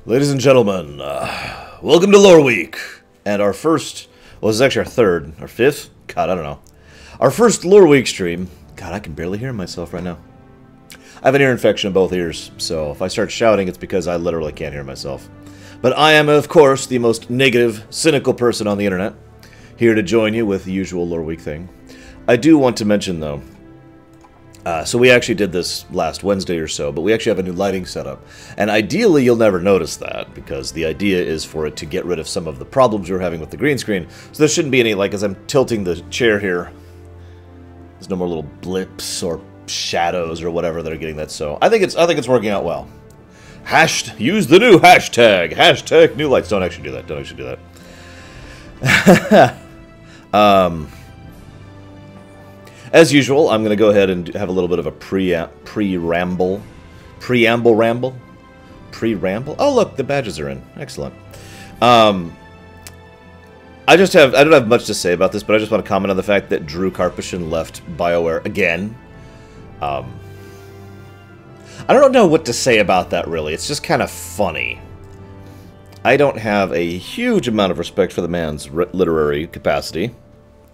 Ladies and gentlemen, welcome to Loreweek, and our first, well, this is actually our third, or fifth? God, I don't know. Our first Loreweek stream. God, I can barely hear myself right now. I have an ear infection in both ears, so if I start shouting, it's because I literally can't hear myself. But I am, of course, the most negative, cynical person on the internet, here to join you with the usual Loreweek thing. I do want to mention, though, so we actually did this last Wednesday or so, but we actually have a new lighting setup. And ideally, you'll never notice that, because the idea is for it to get rid of some of the problems we were having with the green screen. So there shouldn't be any, like, as I'm tilting the chair here, there's no more little blips or shadows or whatever that are getting that. So I think it's working out well. Use the new hashtag. Hashtag new lights. Don't actually do that. Don't actually do that. As usual, I'm going to go ahead and have a little bit of a pre-ramble. Pre-ramble? Oh, look, the badges are in. Excellent. I don't have much to say about this, but I just want to comment on the fact that Drew Karpyshyn left BioWare again. I don't know what to say about that, really. It's just kind of funny. I don't have a huge amount of respect for the man's literary capacity.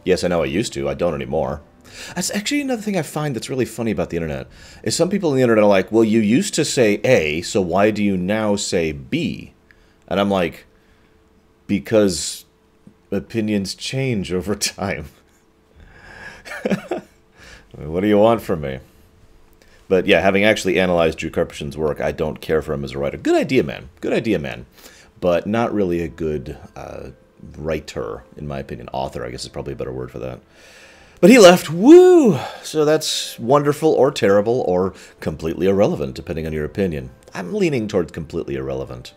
Yes, I know I used to. I don't anymore. That's actually another thing I find that's really funny about the internet, is some people on the internet are like, well, you used to say A, so why do you now say B? And I'm like, because opinions change over time. What do you want from me? But yeah, having actually analyzed Drew Karpyshyn's work, I don't care for him as a writer. Good idea, man. Good idea, man. But not really a good writer, in my opinion. Author, I guess, is probably a better word for that. But he left, woo! So that's wonderful or terrible or completely irrelevant, depending on your opinion. I'm leaning towards completely irrelevant.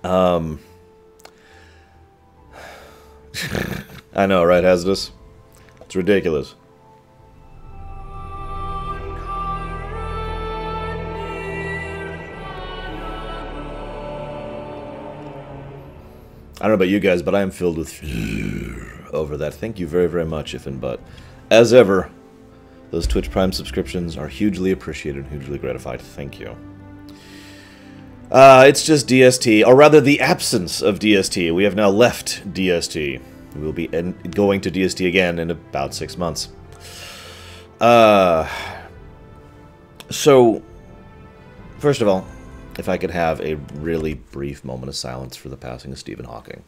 I know, right, Hazardous? It's ridiculous. I don't know about you guys, but I am filled with fear over that. Thank you very, very much, if and but. As ever, those Twitch Prime subscriptions are hugely appreciated and hugely gratified. Thank you. It's just DST, or rather the absence of DST. We have now left DST. We will be going to DST again in about 6 months. So, first of all, if I could have a really brief moment of silence for the passing of Stephen Hawking.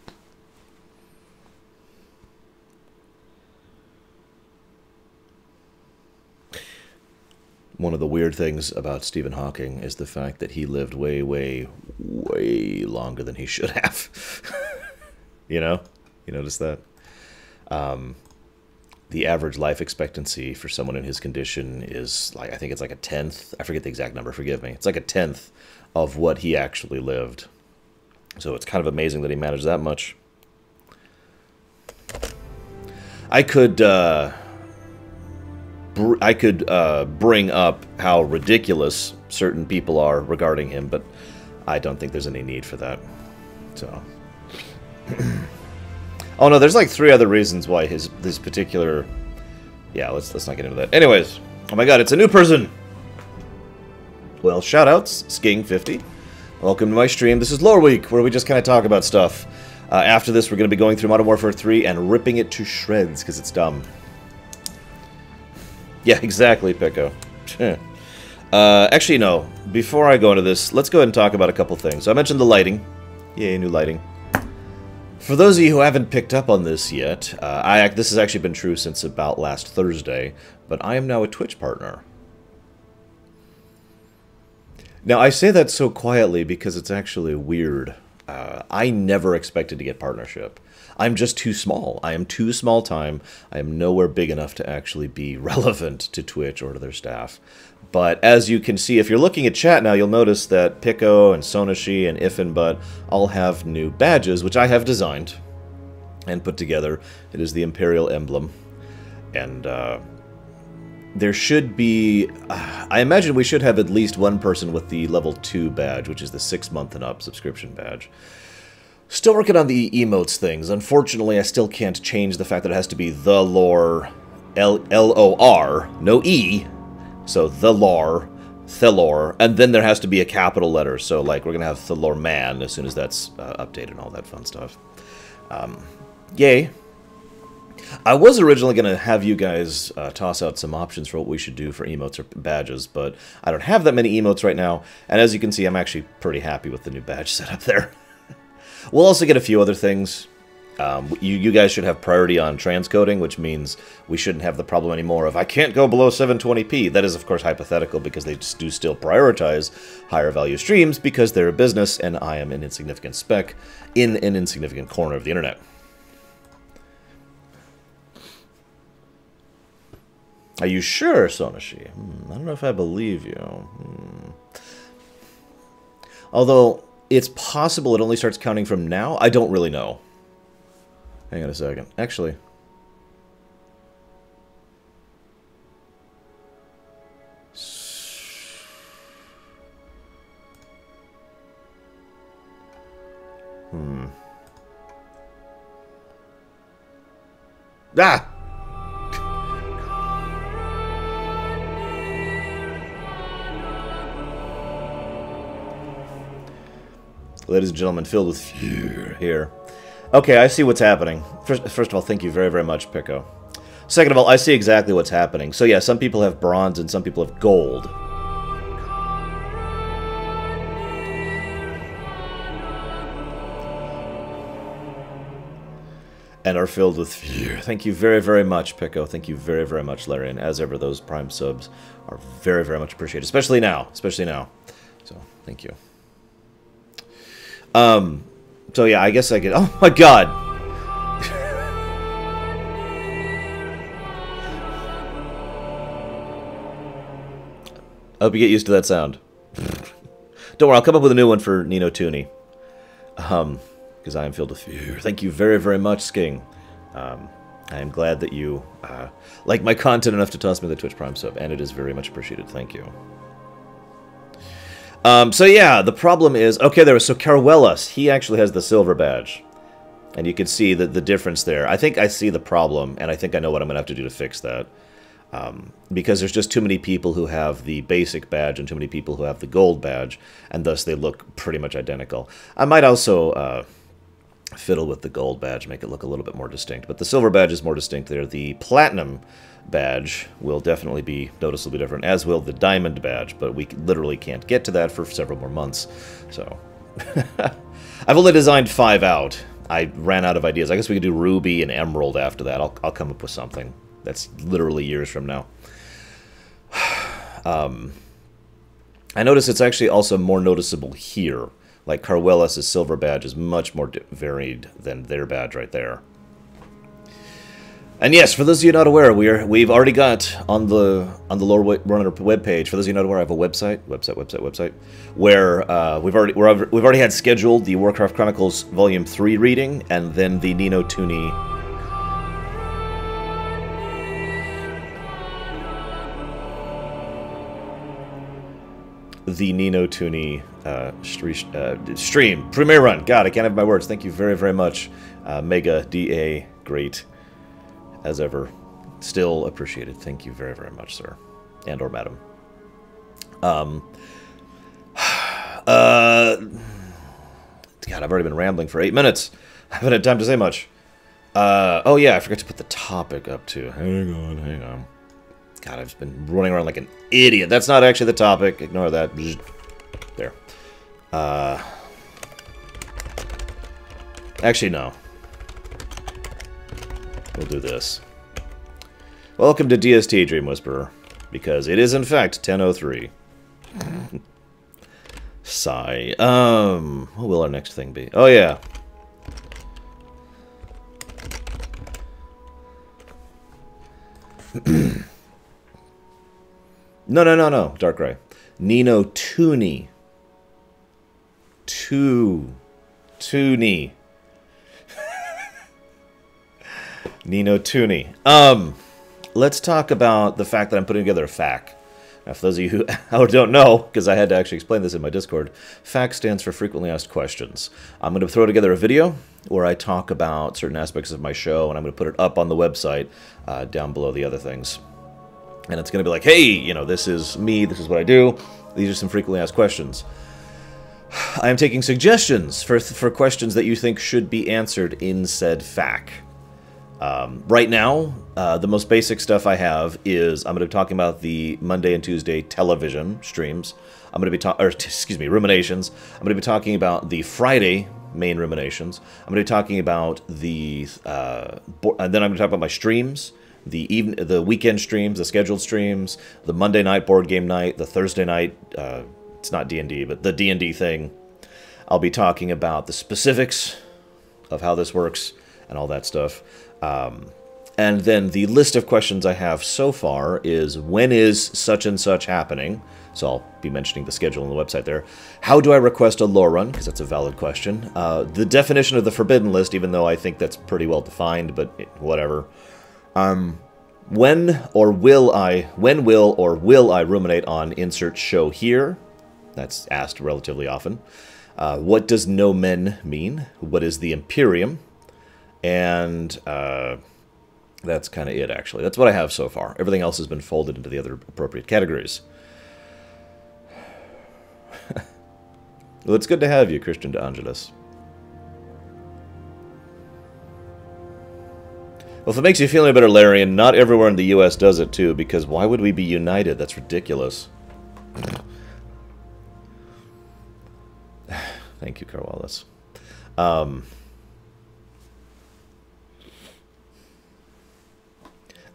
One of the weird things about Stephen Hawking is the fact that he lived way, way, way longer than he should have. You know? You notice that? The average life expectancy for someone in his condition is, like, I think it's like a tenth. I forget the exact number, forgive me. It's like a tenth of what he actually lived. So it's kind of amazing that he managed that much. I could bring up how ridiculous certain people are regarding him, but I don't think there's any need for that. So, oh no, there's like 3 other reasons why this particular. Yeah, let's not get into that. Anyways, oh my God, it's a new person. Well, shoutouts, Sking50. Welcome to my stream. This is Loreweek, where we just kind of talk about stuff. After this, we're going to be going through Modern Warfare 3 and ripping it to shreds because it's dumb. Yeah, exactly, Picco. Actually, no. Before I go into this, let's go ahead and talk about a couple things. So I mentioned the lighting. Yay, new lighting. For those of you who haven't picked up on this yet, this has actually been true since about last Thursday, but I am now a Twitch partner. Now, I say that so quietly because it's actually weird. I never expected to get partnership. I'm just too small. I am too small time. I am nowhere big enough to actually be relevant to Twitch or to their staff. But as you can see, if you're looking at chat now, you'll notice that Picco and Sonashi and If and But all have new badges, which I have designed and put together. It is the Imperial emblem. And there should be... I imagine we should have at least one person with the level 2 badge, which is the 6-month and up subscription badge. Still working on the emotes things. Unfortunately, I still can't change the fact that it has to be the lore, L-O-R, no E. So the lore Thelor, and then there has to be a capital letter. So, like, we're going to have Thelor Man as soon as that's updated and all that fun stuff. Yay. I was originally going to have you guys toss out some options for what we should do for emotes or badges, but I don't have that many emotes right now, and as you can see, I'm actually pretty happy with the new badge setup there. We'll also get a few other things. You guys should have priority on transcoding, which means we shouldn't have the problem anymore of I can't go below 720p. That is, of course, hypothetical because they do still prioritize higher value streams because they're a business and I am an insignificant speck in an insignificant corner of the internet. Are you sure, Sonashi? I don't know if I believe you. Although, it's possible it only starts counting from now. I don't really know. Hang on a second. Actually... Ah! Ladies and gentlemen, filled with fear here. Okay, I see what's happening. First of all, thank you very, very much, Pico. Second of all, I see exactly what's happening. So yeah, some people have bronze and some people have gold. And are filled with fear. Thank you very, very much, Pico. Thank you very, very much, Larry. And as ever, those Prime subs are very, very much appreciated. Especially now. Especially now. So, thank you. So yeah, I guess I could... Oh my god! I hope you get used to that sound. Don't worry, I'll come up with a new one for Nino Tooney. Because I am filled with fear. Thank you very, very much, Sking. I am glad that you like my content enough to toss me the Twitch Prime sub, and it is very much appreciated. Thank you. So yeah, the problem is... Okay, so Caruelas, he actually has the silver badge. And you can see the difference there. I think I see the problem, and I think I know what I'm going to have to do to fix that. Because there's just too many people who have the basic badge and too many people who have the gold badge, and thus they look pretty much identical. I might also fiddle with the gold badge, make it look a little bit more distinct. But the silver badge is more distinct there. The platinum badge will definitely be noticeably different, as will the diamond badge, but we literally can't get to that for several more months. So, I've only designed 5 out. I ran out of ideas. I guess we could do ruby and emerald after that. I'll come up with something. That's literally years from now. I notice it's actually also more noticeable here. Like Caruelas' silver badge is much more varied than their badge right there. And yes, for those of you not aware, we've already got on the Loreweek webpage. For those of you not aware, I have a website, where we've already had scheduled the Warcraft Chronicles Volume 3 reading, and then the Nino Tooney. The Nino Tooney stream premiere run. God, I can't have my words. Thank you very, very much, Mega DA. Great. As ever, still appreciated. Thank you very, very much, sir. And or madam. God, I've already been rambling for 8 minutes. I haven't had time to say much. Oh yeah, I forgot to put the topic up too. Hang on. God, I've just been running around like an idiot. That's not actually the topic. Ignore that. There. Actually, no. We'll do this. Welcome to DST, Dream Whisperer. Because it is, in fact, 10:03. Sigh. What will our next thing be? Oh, yeah. No, Dark Gray. Nino Tooney. Tooney. Nino Tooney. Let's talk about the fact that I'm putting together a FAQ. Now, for those of you who don't know, because I had to actually explain this in my Discord, FAQ stands for Frequently Asked Questions. I'm going to throw together a video where I talk about certain aspects of my show, and I'm going to put it up on the website down below the other things. And it's going to be like, hey, you know, this is me, this is what I do. These are some frequently asked questions. I am taking suggestions for questions that you think should be answered in said FAQ. Right now, the most basic stuff I have is I'm going to be talking about the Monday and Tuesday television streams. I'm going to be ruminations. I'm going to be talking about the Friday main ruminations. I'm going to be talking about the and then I'm going to talk about my streams, the weekend streams, the scheduled streams, the Monday night board game night, the Thursday night. It's not D&D, but the D&D thing. I'll be talking about the specifics of how this works and all that stuff. And then the list of questions I have so far is, when is such and such happening? So I'll be mentioning the schedule on the website there. How do I request a lore run? Because that's a valid question. The definition of the forbidden list, even though I think that's pretty well defined, but whatever. When will I ruminate on insert show here? That's asked relatively often. What does no men mean? What is the Imperium? And that's kind of it, actually. That's what I have so far. Everything else has been folded into the other appropriate categories. Well, it's good to have you, Christian De Angelis. Well, if it makes you feel any better, Larian, not everywhere in the U.S. does it, too, because why would we be united? That's ridiculous. Thank you, Carwallace.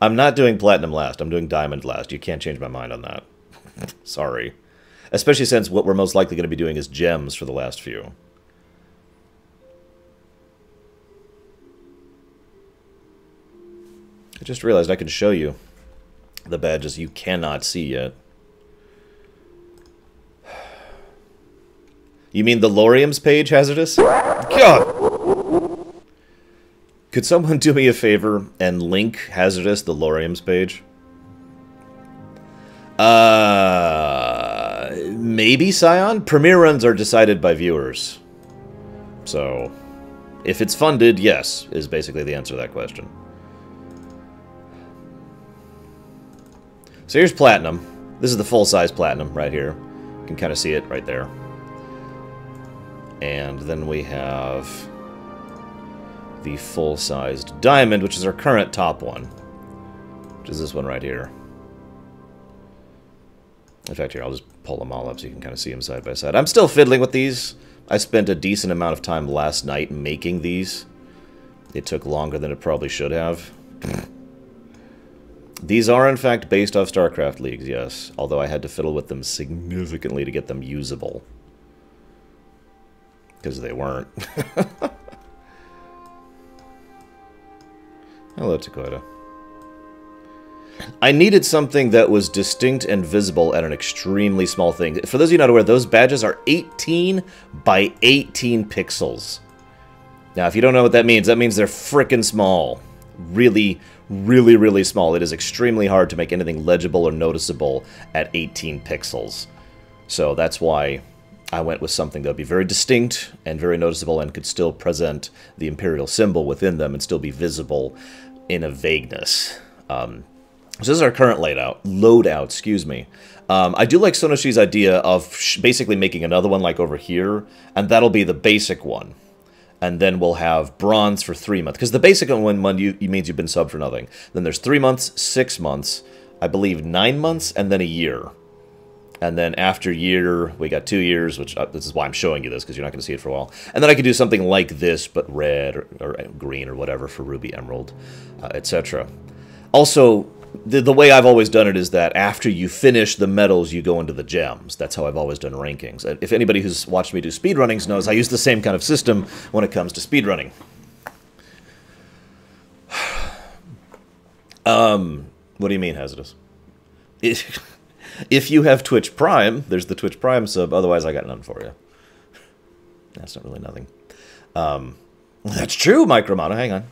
I'm not doing Platinum last. I'm doing Diamond last. You can't change my mind on that. Sorry. Especially since what we're most likely going to be doing is gems for the last few. I just realized I could show you the badges you cannot see yet. You mean the Lorium's page, Hazardous? God! Could someone do me a favor and link Hazardous, the Lorium's page? Maybe, Scion? Premiere runs are decided by viewers. So, if it's funded, yes, is basically the answer to that question. So here's Platinum. This is the full-size Platinum right here. You can kind of see it right there. And then we have the full-sized Diamond, which is our current top one. Which is this one right here. In fact, here, I'll just pull them all up so you can kind of see them side by side. I'm still fiddling with these. I spent a decent amount of time last night making these. It took longer than it probably should have. These are, in fact, based off StarCraft Leagues, yes. Although I had to fiddle with them significantly to get them usable. Because they weren't. Hello, Takota. I needed something that was distinct and visible at an extremely small thing. For those of you not aware, those badges are 18 by 18 pixels. Now, if you don't know what that means they're frickin' small. Really, really, really small. It is extremely hard to make anything legible or noticeable at 18 pixels. So that's why I went with something that would be very distinct and very noticeable and could still present the Imperial symbol within them and still be visible in a vagueness. So this is our current loadout, excuse me. I do like Sonoshi's idea of basically making another one like over here, and that'll be the basic one. And then we'll have bronze for 3 months. Because the basic one means you've been subbed for nothing. Then there's 3 months, 6 months, I believe 9 months, and then a year. And then after year, we got 2 years, which this is why I'm showing you this, because you're not going to see it for a while. And then I could do something like this, but red or green or whatever for Ruby, Emerald, etc. Also, the way I've always done it is that after you finish the medals, you go into the gems. That's how I've always done rankings. If anybody who's watched me do speedrunnings knows, I use the same kind of system when it comes to speedrunning. What do you mean, Hazardous? If you have Twitch Prime, there's the Twitch Prime sub. Otherwise, I got none for you. That's not really nothing. That's true, Micromano. Hang on.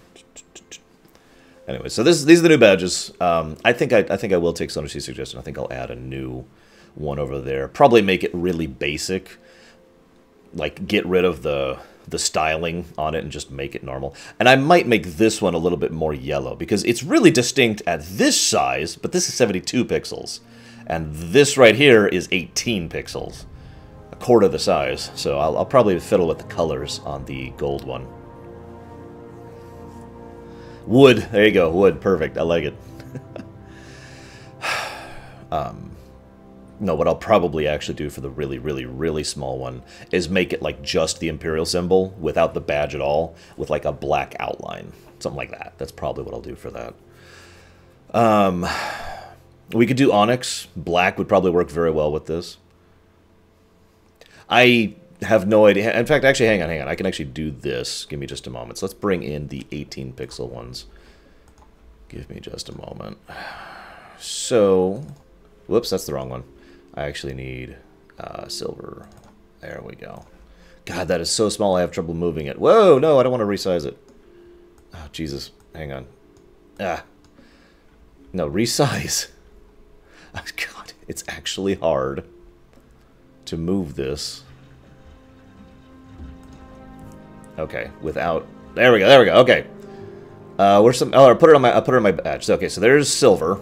Anyway, so these are the new badges. I think I will take Sonoshi's suggestion. I think I'll add a new one over there. Probably make it really basic. Like, get rid of the the styling on it and just make it normal. And I might make this one a little bit more yellow, because it's really distinct at this size, but this is 72 pixels. And this right here is 18 pixels. A quarter the size. So I'll probably fiddle with the colors on the gold one. Wood. There you go. Wood. Perfect. I like it. No, what I'll probably actually do for the really, really, really small one is make it like just the Imperial symbol without the badge at all, with like a black outline. Something like that. That's probably what I'll do for that. We could do Onyx. Black would probably work very well with this. I have no idea. In fact, actually, hang on. I can actually do this. Give me just a moment. So let's bring in the 18 pixel ones. Give me just a moment. So, whoops, that's the wrong one. I actually need silver. There we go. God, that is so small I have trouble moving it. Whoa, no, I don't want to resize it. Oh, Jesus. Hang on. No, resize. Oh, God, it's actually hard to move this. Okay, without... There we go, okay. Where's some... Oh, I put it on my badge. Okay, so there's silver.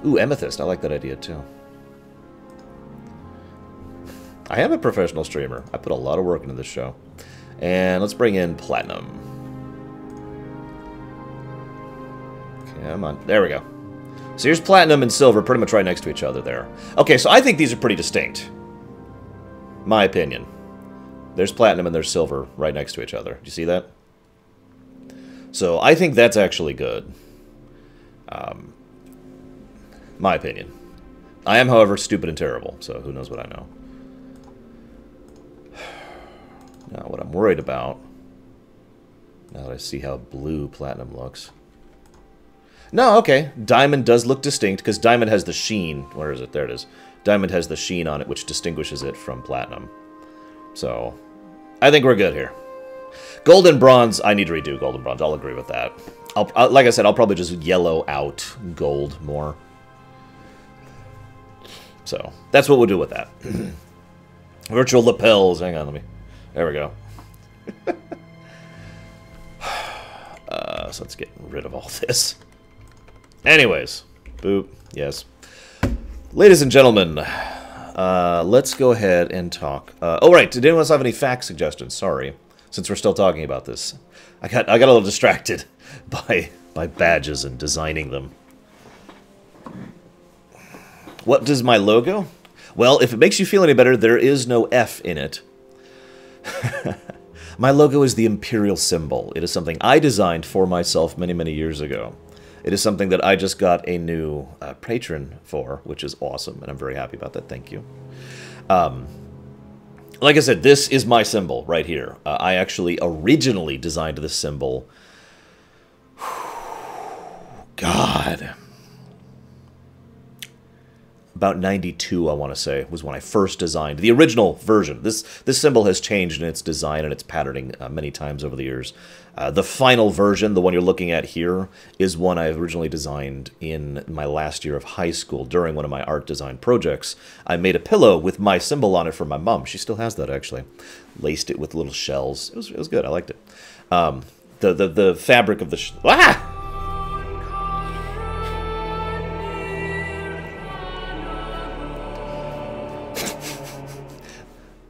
Ooh, amethyst. I like that idea, too. I am a professional streamer. I put a lot of work into this show. And let's bring in platinum. Come on. There we go. So here's platinum and silver pretty much right next to each other there. Okay, so I think these are pretty distinct. My opinion. There's platinum and there's silver right next to each other. Do you see that? So I think that's actually good. My opinion. I am, however, stupid and terrible, so who knows what I know. Now, what I'm worried about, now that I see how blue platinum looks. No, okay. Diamond does look distinct, because diamond has the sheen. Where is it? There it is. Diamond has the sheen on it, which distinguishes it from platinum. So, I think we're good here. Gold and bronze, I need to redo gold and bronze. I'll agree with that. Like I said, I'll probably just yellow out gold more. So, that's what we'll do with that. Virtual lapels. Hang on, let me... There we go. So let's get rid of all this. Anyways. Boop. Yes. Ladies and gentlemen, let's go ahead and talk. Oh, right. Did anyone else have any fact suggestions? Sorry. Since we're still talking about this. I got a little distracted by badges and designing them. What does my logo? Well, if it makes you feel any better, there is no F in it. My logo is the Imperial symbol. It is something I designed for myself many, many years ago. It is something that I just got a new patron for, which is awesome, and I'm very happy about that. Thank you. Like I said, this is my symbol right here. I actually originally designed this symbol. God. About 92, I want to say, was when I first designed the original version. This symbol has changed in its design and its patterning many times over the years. The final version, the one you're looking at here, is one I originally designed in my last year of high school during one of my art design projects. I made a pillow with my symbol on it for my mom. She still has that, actually. Laced it with little shells. It was good. I liked it. The fabric of the... Ah!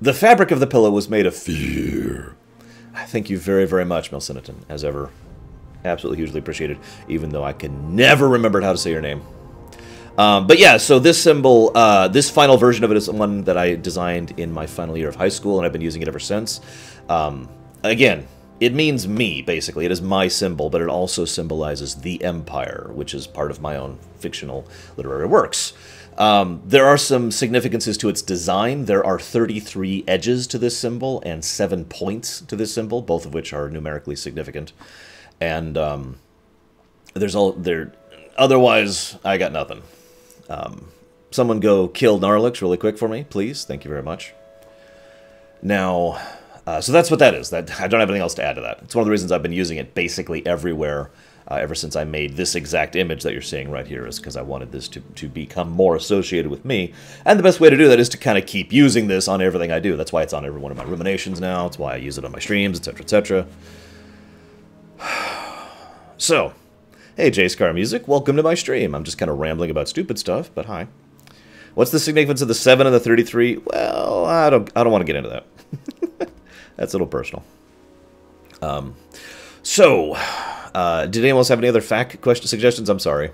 The fabric of the pillow was made of fear. Thank you very, very much, Milsiniton, as ever. Absolutely hugely appreciated, even though I can never remember how to say your name. But yeah, so this symbol, this final version of it is one that I designed in my final year of high school, and I've been using it ever since. Again, it means me, basically. It is my symbol, but it also symbolizes the Empire, which is part of my own fictional literary works. There are some significances to its design. There are 33 edges to this symbol and 7 points to this symbol, both of which are numerically significant. And there's all there. Otherwise, I got nothing. Someone go kill Gnarlix really quick for me, please. Thank you very much. Now, so that's what that is. I don't have anything else to add to that. It's one of the reasons I've been using it basically everywhere ever since I made this exact image that you're seeing right here, is because I wanted this to become more associated with me. And the best way to do that is to kind of keep using this on everything I do. That's why it's on every one of my ruminations now. It's why I use it on my streams, etc., etc. So, hey, J-Scar Music, welcome to my stream. I'm just kind of rambling about stupid stuff, but hi. What's the significance of the 7 and the 33? Well, I don't want to get into that. That's a little personal. Did anyone else have any other fact question suggestions? I'm sorry.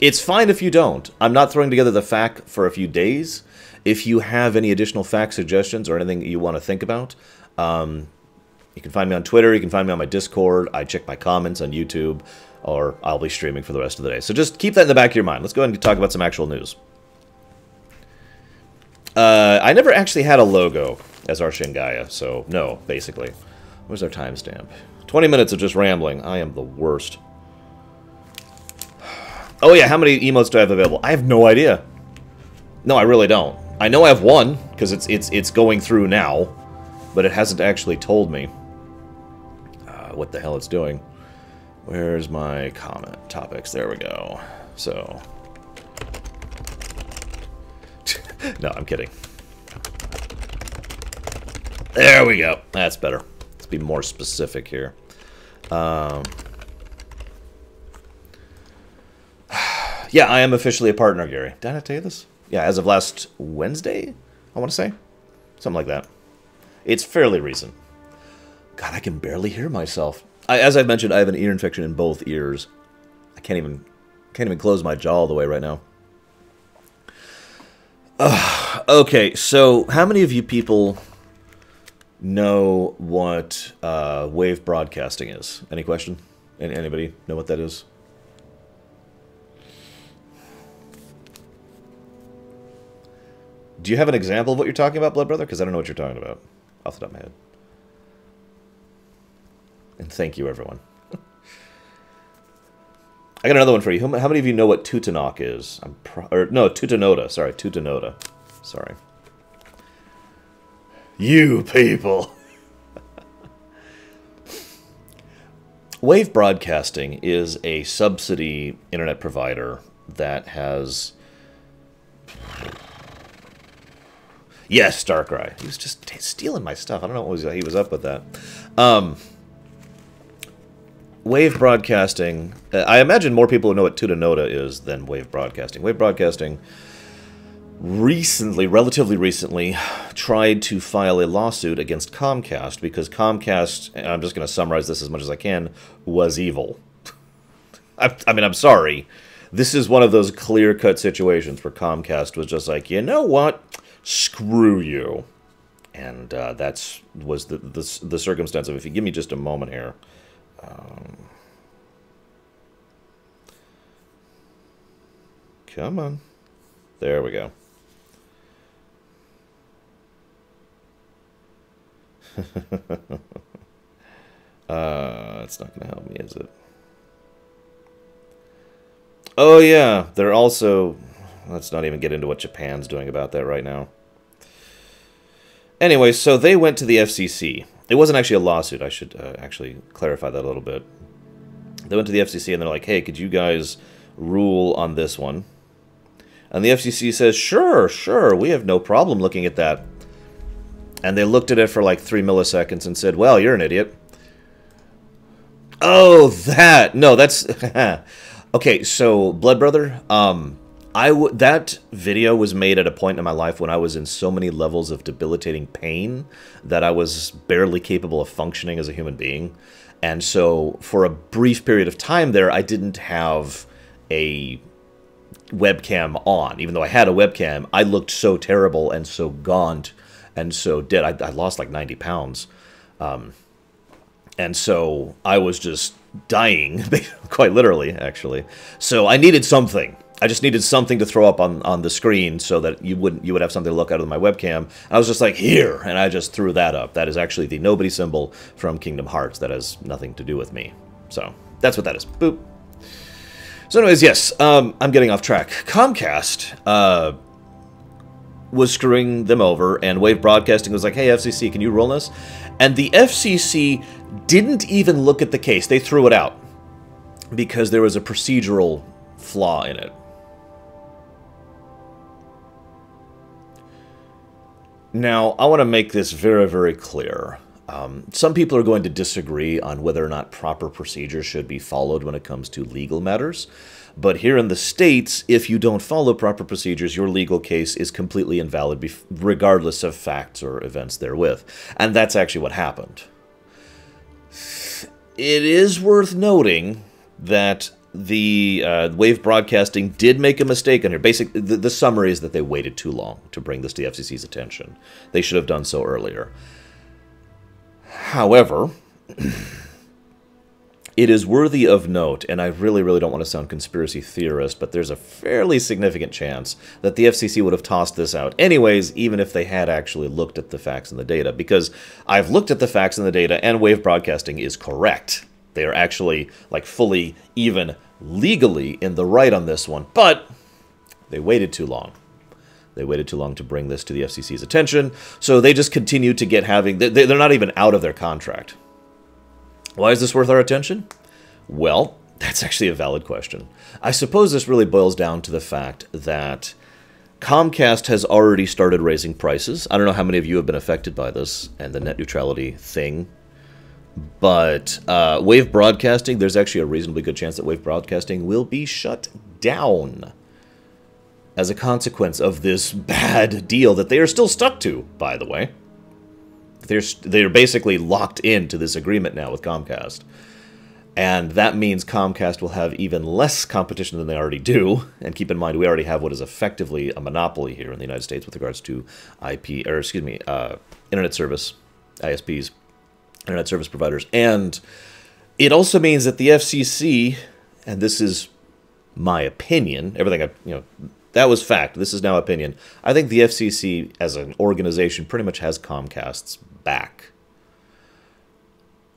It's fine if you don't. I'm not throwing together the fact for a few days. If you have any additional fact suggestions or anything you want to think about, you can find me on Twitter. You can find me on my Discord. I check my comments on YouTube, or I'll be streaming for the rest of the day. So just keep that in the back of your mind. Let's go ahead and talk about some actual news. I never actually had a logo as our Shingaya, so no, basically. Where's our timestamp? 20 minutes of just rambling. I am the worst. Oh yeah, how many emotes do I have available? I have no idea. No, I really don't. I know I have one, because it's going through now, but it hasn't actually told me what the hell it's doing. Where's my comment topics? There we go. So... no, I'm kidding. There we go. That's better. Let's be more specific here. Yeah, I am officially a partner, Gary. Did I not tell you this? Yeah, as of last Wednesday, I want to say. Something like that. It's fairly recent. God, I can barely hear myself. As I've mentioned, I have an ear infection in both ears. I can't even close my jaw all the way right now. Okay, so how many of you people know what wave broadcasting is? Any question? Anybody know what that is? Do you have an example of what you're talking about, Blood Brother? Because I don't know what you're talking about off the top of my head. And thank you, everyone. I got another one for you. How many of you know what Tutanok is? No, Tutanoda. Sorry, Tutanoda. Sorry. You people! Wave Broadcasting is a subsidy internet provider that has... Yes, Darkrai. He was just stealing my stuff. I don't know what he was up with that. Wave Broadcasting... I imagine more people know what Tutanoda is than Wave Broadcasting. Wave Broadcasting recently, relatively recently, tried to file a lawsuit against Comcast because Comcast, and I'm just going to summarize this as much as I can, was evil. I mean, I'm sorry. This is one of those clear-cut situations where Comcast was just like, you know what? Screw you. And that was the circumstance of, if you give me just a moment here. Come on. There we go. It's not going to help me, is it? Oh, yeah. They're also... Let's not even get into what Japan's doing about that right now. Anyway, so they went to the FCC. It wasn't actually a lawsuit. I should actually clarify that a little bit. They went to the FCC and they're like, hey, could you guys rule on this one? And the FCC says, sure, we have no problem looking at that. And they looked at it for like 3 milliseconds and said, well, you're an idiot. Oh, that. No, that's... Okay, so, Blood Brother, that video was made at a point in my life when I was in so many levels of debilitating pain that I was barely capable of functioning as a human being. And so, for a brief period of time there, I didn't have a webcam on. Even though I had a webcam, I looked so terrible and so gaunt and so dead. I lost like 90 pounds. And so I was just dying, quite literally, actually. So I needed something. I just needed something to throw up on the screen so that you would have something to look out of my webcam. And I was just like, here, and I just threw that up. That is actually the nobody symbol from Kingdom Hearts. That has nothing to do with me. So that's what that is. Boop. So anyways, yes, I'm getting off track. Comcast was screwing them over, and Wave Broadcasting was like, hey, FCC, can you rule this? And the FCC didn't even look at the case. They threw it out because there was a procedural flaw in it. Now, I want to make this very, very clear. Some people are going to disagree on whether or not proper procedures should be followed when it comes to legal matters. But here in the States, if you don't follow proper procedures, your legal case is completely invalid regardless of facts or events therewith. And that's actually what happened. It is worth noting that the Wave Broadcasting did make a mistake on here. Basically, the summary is that they waited too long to bring this to the FCC's attention. They should have done so earlier. However, it is worthy of note, and I really, really don't want to sound conspiracy theorist, but there's a fairly significant chance that the FCC would have tossed this out anyways, even if they had actually looked at the facts and the data, because I've looked at the facts and the data, and Wave Broadcasting is correct. They are actually, like, fully, even legally in the right on this one, but they waited too long. They waited too long to bring this to the FCC's attention, so they just continued to get having... They're not even out of their contract. Why is this worth our attention? Well, that's actually a valid question. I suppose this really boils down to the fact that Comcast has already started raising prices. I don't know how many of you have been affected by this and the net neutrality thing, but Wave Broadcasting, there's actually a reasonably good chance that Wave Broadcasting will be shut down as a consequence of this bad deal that they are still stuck to, by the way. They're basically locked into this agreement now with Comcast. And that means Comcast will have even less competition than they already do. And keep in mind, we already have what is effectively a monopoly here in the United States with regards to internet service, ISPs, internet service providers. And it also means that the FCC, and this is my opinion, that was fact. This is now opinion. I think the FCC as an organization pretty much has Comcast's back,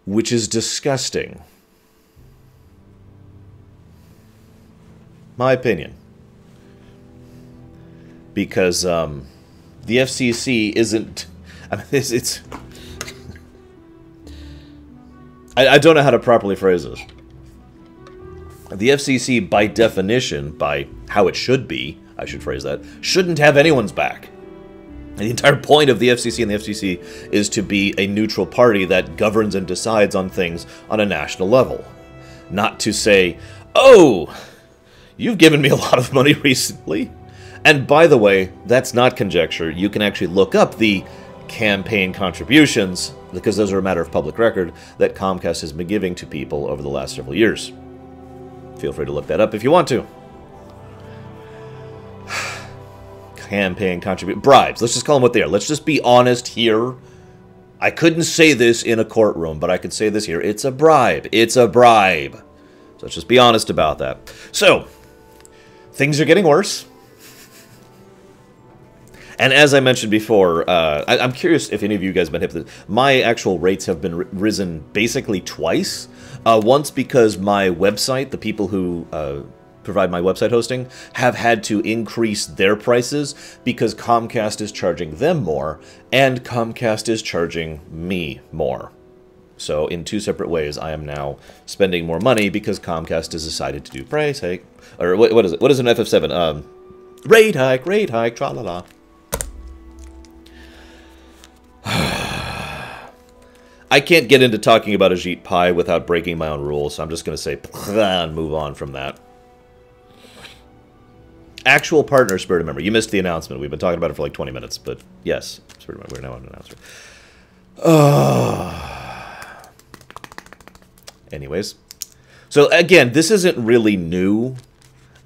which is disgusting. My opinion. Because the FCC isn't... I mean, it's I don't know how to properly phrase this. The FCC, by definition, by how it should be, I should phrase that, shouldn't have anyone's back. The entire point of the FCC and the FCC is to be a neutral party that governs and decides on things on a national level. Not to say, oh, you've given me a lot of money recently. And by the way, that's not conjecture. You can actually look up the campaign contributions, because those are a matter of public record, that Comcast has been giving to people over the last several years. Feel free to look that up if you want to. Campaign contribute bribes. Let's just call them what they are. Let's just be honest here. I couldn't say this in a courtroom, but I could say this here. It's a bribe. It's a bribe. So let's just be honest about that. So, things are getting worse. And as I mentioned before, I'm curious if any of you guys have been hip to this. My actual rates have been risen basically twice. Once because my website, the people who provide my website hosting, have had to increase their prices because Comcast is charging them more, and Comcast is charging me more. So in two separate ways, I am now spending more money because Comcast has decided to do price hike. Or what is it? What is an FF7? Rate hike, tra-la-la. I can't get into talking about Ajit Pai without breaking my own rules, so I'm just going to say and move on from that. Actual partner, Spirit of Memory. You missed the announcement. We've been talking about it for like 20 minutes, but yes, Spirit of Memory, we're now on an announcement. Anyways. So again, this isn't really new.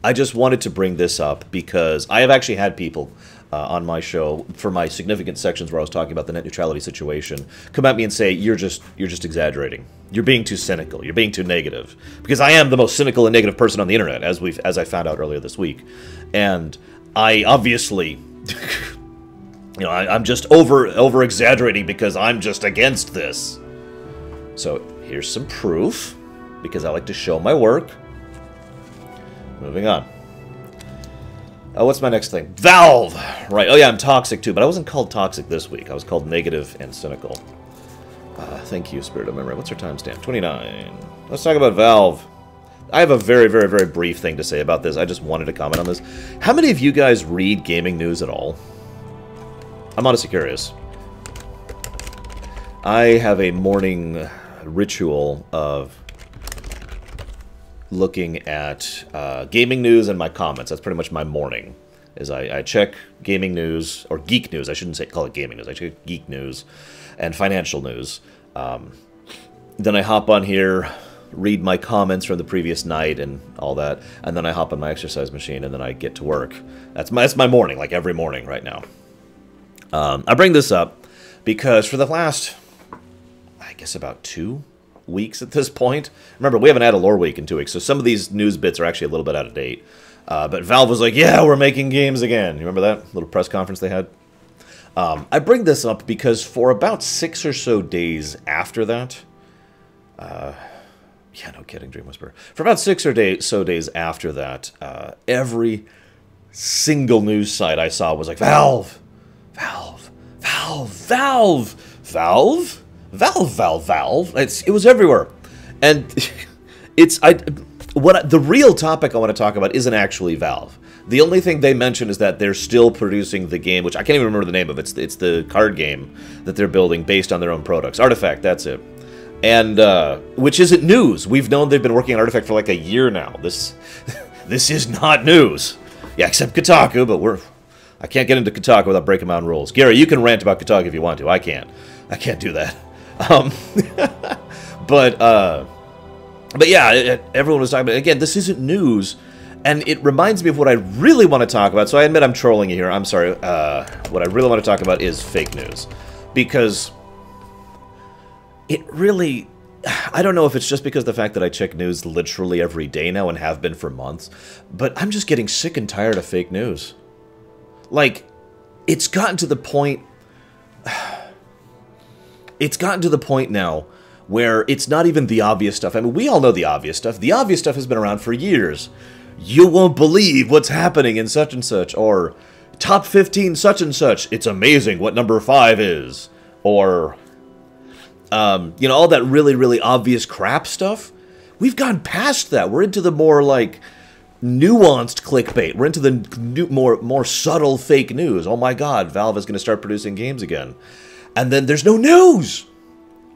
I just wanted to bring this up because I have actually had people on my show for my significant sections where I was talking about the net neutrality situation come at me and say, you're just exaggerating. You're being too cynical. You're being too negative. Because I am the most cynical and negative person on the internet, as I found out earlier this week. And I obviously, I'm just over exaggerating because I'm just against this. So here's some proof, because I like to show my work. Moving on. What's my next thing? Valve! Right. Oh, yeah, I'm toxic, too. But I wasn't called toxic this week. I was called negative and cynical. Thank you, Spirit of Memory. What's our timestamp? 29. Let's talk about Valve. I have a very, very, very brief thing to say about this. I just wanted to comment on this. How many of you guys read gaming news at all? I'm honestly curious. I have a morning ritual of looking at gaming news and my comments. That's pretty much my morning. Is I check gaming news, or geek news. I shouldn't call it gaming news. I check geek news and financial news. Then I hop on here, read my comments from the previous night and all that, and then I hop on my exercise machine and then I get to work. That's my morning, like every morning right now. I bring this up because for the last, I guess about 2 weeks at this point. Remember, we haven't had a Loreweek in 2 weeks, so some of these news bits are actually a little bit out of date. But Valve was like, yeah, we're making games again. You remember that little press conference they had? I bring this up because for about 6 or so days after that, yeah, no kidding, Dream Whisperer. For about 6 or so days after that, every single news site I saw was like, Valve, Valve, Valve, Valve, Valve, Valve, Valve, Valve. It was everywhere, and the real topic I want to talk about isn't actually Valve. The only thing they mention is that they're still producing the game, which I can't even remember the name of. It's the card game that they're building based on their own products. Artifact, that's it. And which isn't news. We've known they've been working on Artifact for like a year now. This is not news. Yeah, except Kotaku, but I can't get into Kotaku without breaking my own rules. Gary, you can rant about Kotaku if you want to. I can't do that. But yeah, everyone was talking about, again, this isn't news, and it reminds me of what I really want to talk about. So I admit I'm trolling you here. I'm sorry. What I really want to talk about is fake news, because it really, I don't know if it's just because of the fact that I check news literally every day now and have been for months, but I'm just getting sick and tired of fake news. Like, it's gotten to the point now where it's not even the obvious stuff. I mean, we all know the obvious stuff. The obvious stuff has been around for years. You won't believe what's happening in such and such, or top 15 such and such. It's amazing what number 5 is, or you know, all that really, really obvious crap stuff. We've gone past that. We're into the more like nuanced clickbait. We're into the more subtle fake news. Oh my God, Valve is going to start producing games again, and then there's no news.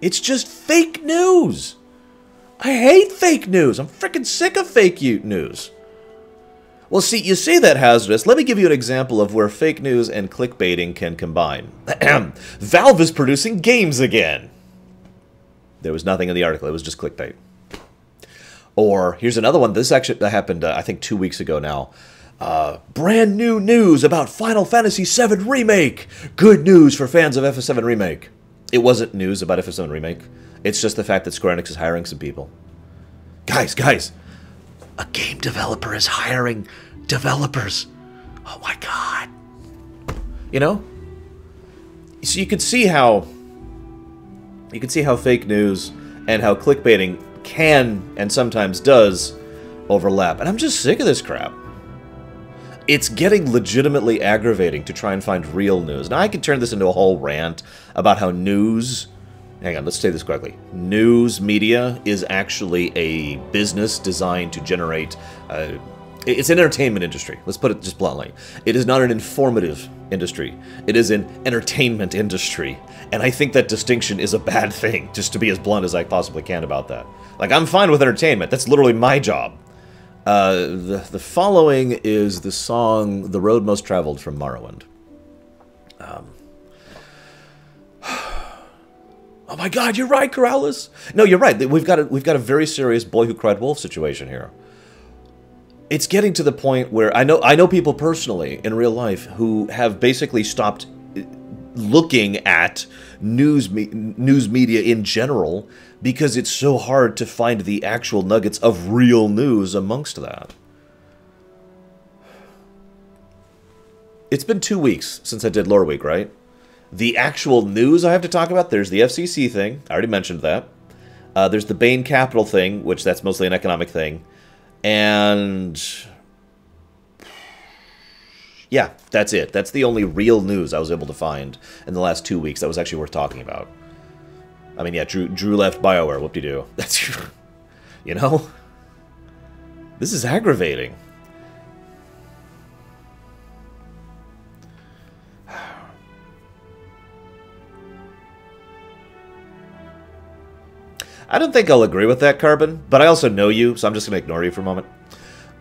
It's just fake news. I hate fake news. I'm freaking sick of fake news. Well, see, you say that, Hazardous. Let me give you an example of where fake news and clickbaiting can combine. Valve is producing games again. There was nothing in the article. It was just clickbait. Or, here's another one. This actually happened, I think, 2 weeks ago now. Brand new news about Final Fantasy VII Remake. Good news for fans of FF7 Remake. It wasn't news about FF7 Remake. It's just the fact that Square Enix is hiring some people. Guys, a game developer is hiring developers. Oh my God. You know? So you could see how fake news and how clickbaiting can and sometimes does overlap. And I'm just sick of this crap. It's getting legitimately aggravating to try and find real news. Now, I could turn this into a whole rant about how news... Hang on, let's say this correctly. News media is actually a business designed to generate... it's an entertainment industry. Let's put it just bluntly. It is not an informative industry. It is an entertainment industry. And I think that distinction is a bad thing, just to be as blunt as I possibly can about that. Like, I'm fine with entertainment. That's literally my job. The following is the song "The Road Most Traveled" from Morrowind. Oh my God, you're right, Corrales. No, you're right. We've got a very serious Boy Who Cried Wolf situation here. It's getting to the point where I know people personally in real life who have basically stopped looking at news media in general because it's so hard to find the actual nuggets of real news amongst that. It's been 2 weeks since I did Loreweek, right? The actual news I have to talk about, there's the FCC thing. I already mentioned that. There's the Bain Capital thing, which that's mostly an economic thing. And Yeah, that's it. That's the only real news I was able to find in the last 2 weeks that was actually worth talking about. I mean, yeah, Drew left BioWare. Whoop-de-doo. That's, you know? This is aggravating. I don't think I'll agree with that, Carbon, but I also know you, so I'm just going to ignore you for a moment.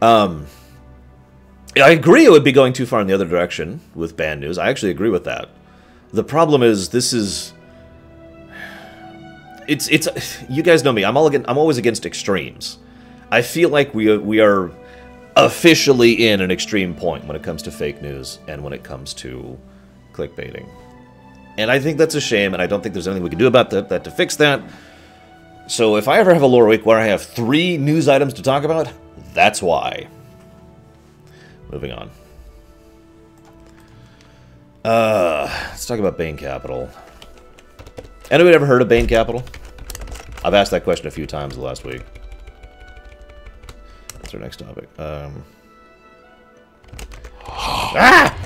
I agree it would be going too far in the other direction with bad news. I actually agree with that. The problem is, this is... It's you guys know me. I'm always against extremes. I feel like we are officially in an extreme point when it comes to fake news and when it comes to clickbaiting. And I think that's a shame, and I don't think there's anything we can do about that to fix that. So if I ever have a lore week where I have 3 news items to talk about, that's why. Moving on. Let's talk about Bain Capital. Anybody ever heard of Bain Capital? I've asked that question a few times the last week. What's our next topic?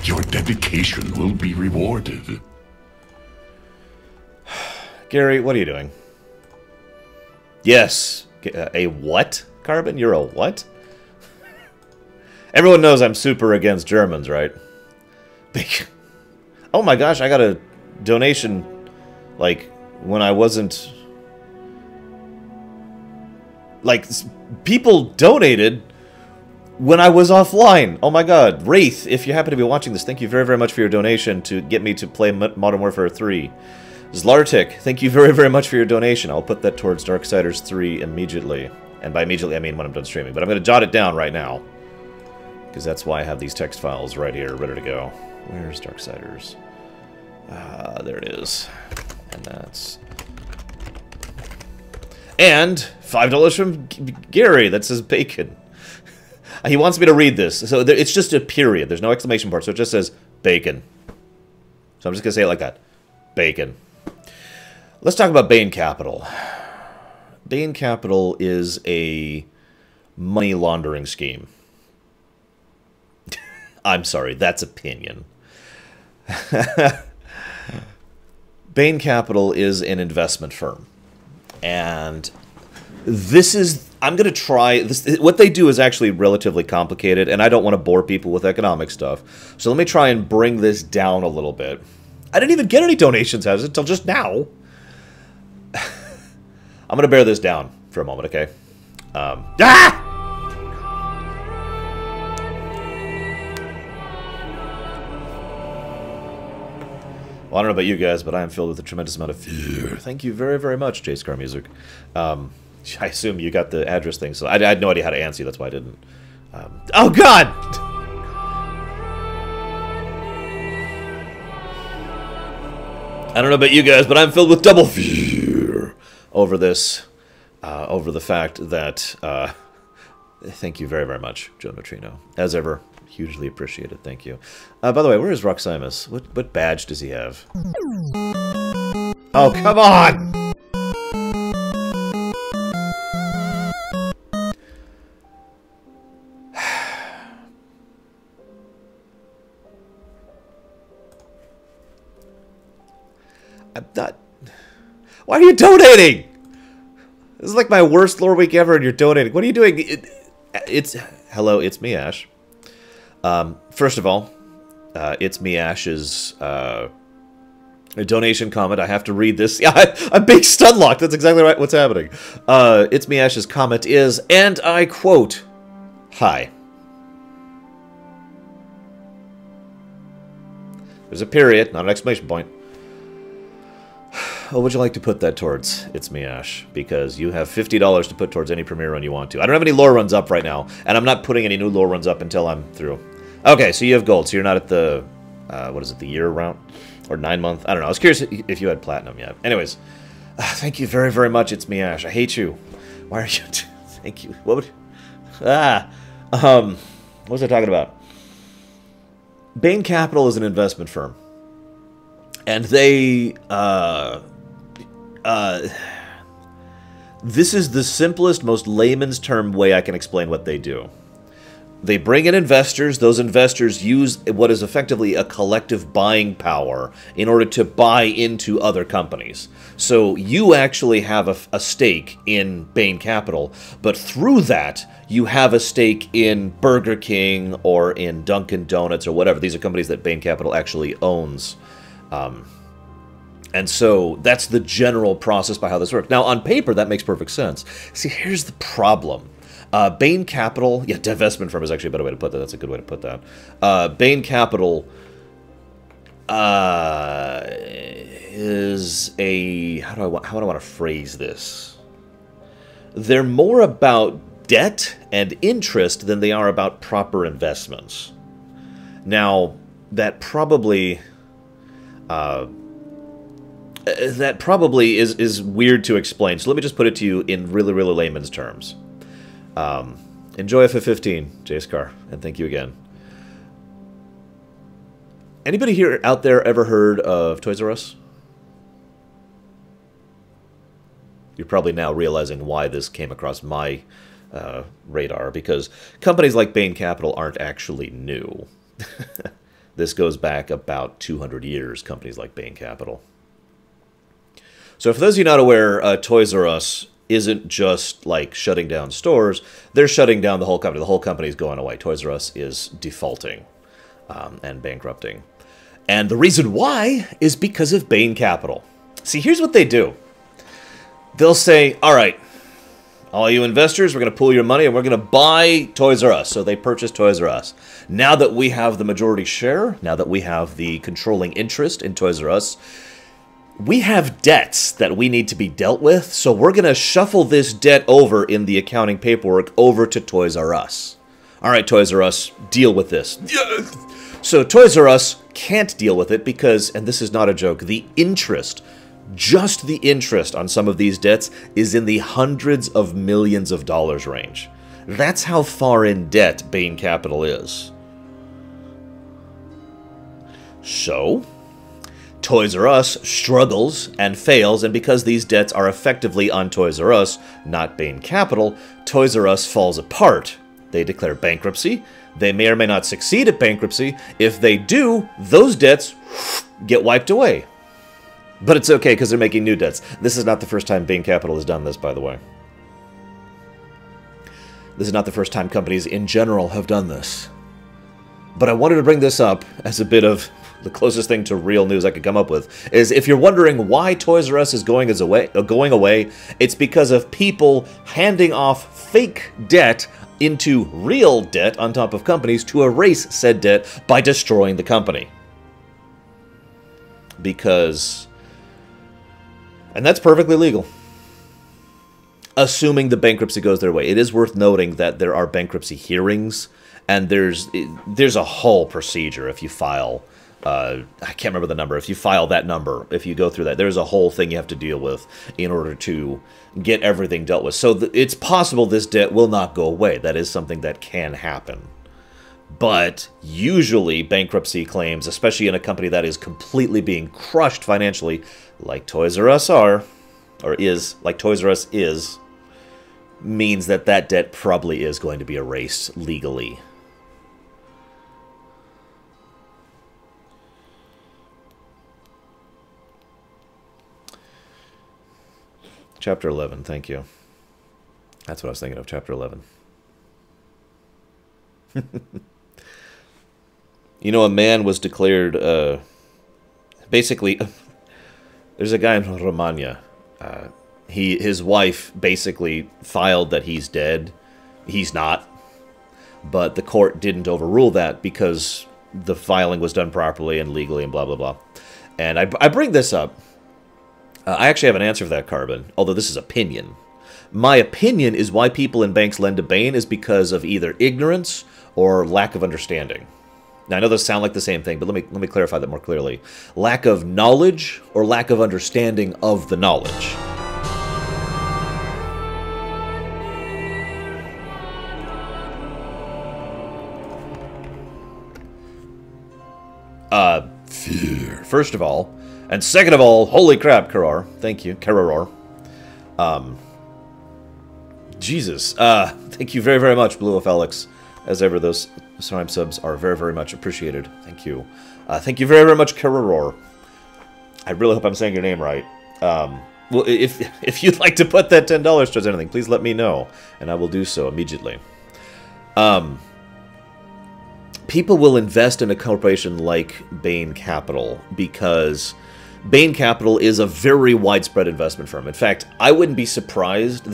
Your dedication will be rewarded. Gary, what are you doing? Yes. A what, Carbon? You're a what? Everyone knows I'm super against Germans, right? Oh my gosh, I got a donation, like, when I wasn't... Like, people donated when I was offline. Oh my god. Wraith, if you happen to be watching this, thank you very, very much for your donation to get me to play Modern Warfare 3. Zlartic, thank you very, very much for your donation. I'll put that towards Darksiders 3 immediately. And by immediately, I mean when I'm done streaming. But I'm going to jot it down right now. Because that's why I have these text files right here, ready to go. Where's Darksiders? There it is. And that's... And $5 from Gary that says bacon. He wants me to read this. So it's just a period. There's no exclamation part. So it just says bacon. So I'm just going to say it like that. Bacon. Let's talk about Bain Capital. Bain Capital is a money laundering scheme. I'm sorry, that's opinion. Bain Capital is an investment firm. And this is... I'm going to try... This, what they do is actually relatively complicated, and I don't want to bore people with economic stuff. So let me try and bring this down a little bit. I didn't even get any donations as until just now. I'm going to bear this down for a moment, okay? Well, I don't know about you guys, but I am filled with a tremendous amount of fear. Thank you very, very much, Jace Car Music. I assume you got the address thing, so I had no idea how to answer you, that's why I didn't. Oh, God! I don't know about you guys, but I'm filled with double fear over this, over the fact that, thank you very, very much, Joe Neutrino. As ever, hugely appreciated, thank you. By the way, where is Roximus? What badge does he have? Oh, come on! I'm not... Why are you donating? This is like my worst lore week ever and you're donating. What are you doing? It's... Hello, it's me, Ash. First of all, it's me, Ash's donation comment. I have to read this. Yeah, I'm being stun locked. That's exactly right. What's happening? It's me, Ash's comment is, and I quote, "Hi." There's a period, not an exclamation point. What would you like to put that towards? It's me, Ash, because you have $50 to put towards any premiere run you want to. I don't have any lore runs up right now, and I'm not putting any new lore runs up until I'm through. Okay, so you have gold, so you're not at the, what is it, the year round? Or 9-month? I don't know. I was curious if you had platinum yet. Anyways, thank you very, very much. It's me, Ash. I hate you. Why are you... Thank you. What would... what was I talking about? Bain Capital is an investment firm. And they, this is the simplest, most layman's term way I can explain what they do. They bring in investors. Those investors use what is effectively a collective buying power in order to buy into other companies. So you actually have a stake in Bain Capital, but through that, you have a stake in Burger King or in Dunkin' Donuts or whatever. These are companies that Bain Capital actually owns. And so that's the general process by how this works. Now, on paper, that makes perfect sense. See, here's the problem. Bain Capital, yeah, divestment firm is actually a better way to put that. That's a good way to put that. Bain Capital is a, how do I want to phrase this? They're more about debt and interest than they are about proper investments. Now, that probably is weird to explain. So let me just put it to you in really, really layman's terms. Enjoy FF15, Jace Carr, and thank you again. Anybody here out there ever heard of Toys R Us? You're probably now realizing why this came across my radar, because companies like Bain Capital aren't actually new. This goes back about 200 years, companies like Bain Capital. So for those of you not aware, Toys R Us isn't just like shutting down stores. They're shutting down the whole company. The whole company is going away. Toys R Us is defaulting and bankrupting. And the reason why is because of Bain Capital. See, here's what they do. They'll say, all right, all you investors, we're going to pool your money and we're going to buy Toys R Us. So they purchase Toys R Us. Now that we have the majority share, now that we have the controlling interest in Toys R Us, we have debts that we need to be dealt with, so we're going to shuffle this debt over in the accounting paperwork over to Toys R Us. All right, Toys R Us, deal with this. So Toys R Us can't deal with it because, and this is not a joke, the interest, just the interest on some of these debts is in the hundreds of millions of dollars range. That's how far in debt Bain Capital is. So Toys R Us struggles and fails, and because these debts are effectively on Toys R Us, not Bain Capital, Toys R Us falls apart. They declare bankruptcy. They may or may not succeed at bankruptcy. If they do, those debts get wiped away. But it's okay because they're making new debts. This is not the first time Bain Capital has done this, by the way. This is not the first time companies in general have done this. But I wanted to bring this up as a bit of the closest thing to real news I could come up with, is if you're wondering why Toys R Us is going away, it's because of people handing off fake debt into real debt on top of companies to erase said debt by destroying the company. Because, and that's perfectly legal, assuming the bankruptcy goes their way. It is worth noting that there are bankruptcy hearings, and there's a whole procedure if you file. I can't remember the number. If you file that number, if you go through that, there's a whole thing you have to deal with in order to get everything dealt with. So it's possible this debt will not go away. That is something that can happen. But usually bankruptcy claims, especially in a company that is completely being crushed financially, like Toys R Us are, or is, like Toys R Us is, means that that debt probably is going to be erased legally. Chapter 11, thank you. That's what I was thinking of, Chapter 11. You know, a man was declared, basically, there's a guy in Romania. His wife basically filed that he's dead. He's not. But the court didn't overrule that because the filing was done properly and legally and blah, blah, blah. And I bring this up. I actually have an answer for that, Carbon, although this is opinion. My opinion is why people in banks lend to Bain is because of either ignorance or lack of understanding. Now, I know those sound like the same thing, but let me clarify that more clearly. Lack of knowledge or lack of understanding of the knowledge. Fear, first of all. And second of all, holy crap, Karar. Thank you, Kararor. Jesus. Thank you very, very much, Blue of Alex. As ever, those Prime subs are very, very much appreciated. Thank you. Thank you very, very much, Kararor. I really hope I'm saying your name right. Well, if you'd like to put that $10 towards anything, please let me know, and I will do so immediately. People will invest in a corporation like Bain Capital because Bain Capital is a very widespread investment firm. In fact, I wouldn't be surprised.